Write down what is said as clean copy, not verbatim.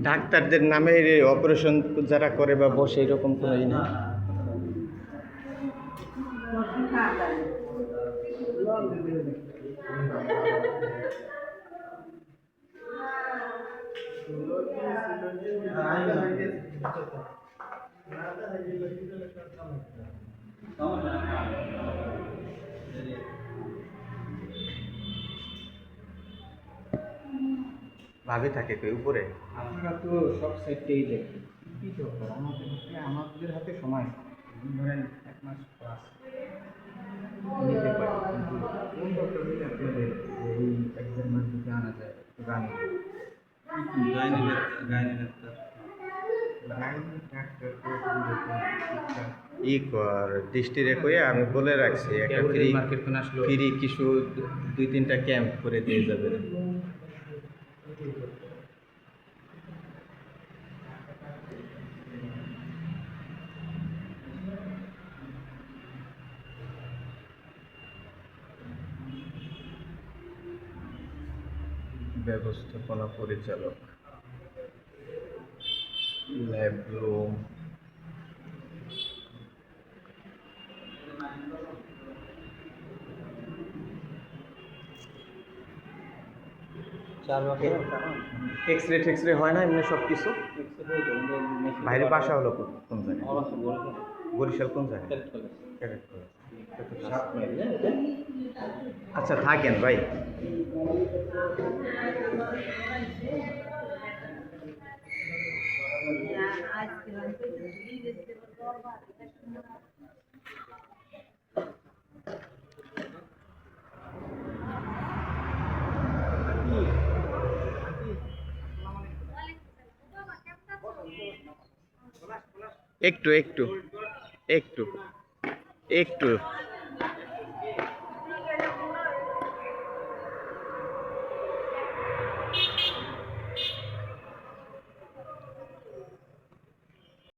ডাক্তারদের নামে অপারেশন যারা করে বা বসে এরকম কোনো ই নেই। ভাবি থাকে কই উপরে? আপনারা তো সব সাইডটাই দেখেন, কি দরকার আমাদের হাতে সময় ধরেন 1 মাস ক্লাস নিতে পারি, কিন্তু কোন ডক্টর মিলে আপনাদের এই 1-1.5 মাস যদি আনা যায় একটু গানি গাইনি ডাক্তার ডাক্তার ই কর দৃষ্টিরে কইয়া আমি বলে রাখছি একটা ফ্রি মার্কেট কোন আসলো ফ্রি কিছু 2-3টা ক্যাম্প করে দিয়ে যাবে। ব্যবস্থাপনা পরিচালক, ল্যাব রুম, এক্সরে টেক্সরে হয় না এমনি সব কিছু? বাইরে বাসা হলো কোন জায়গায়? বরিশাল কোন জায়গায়? Cadet college. আচ্ছা থাকেন ভাই। একটু একটু একটু একটু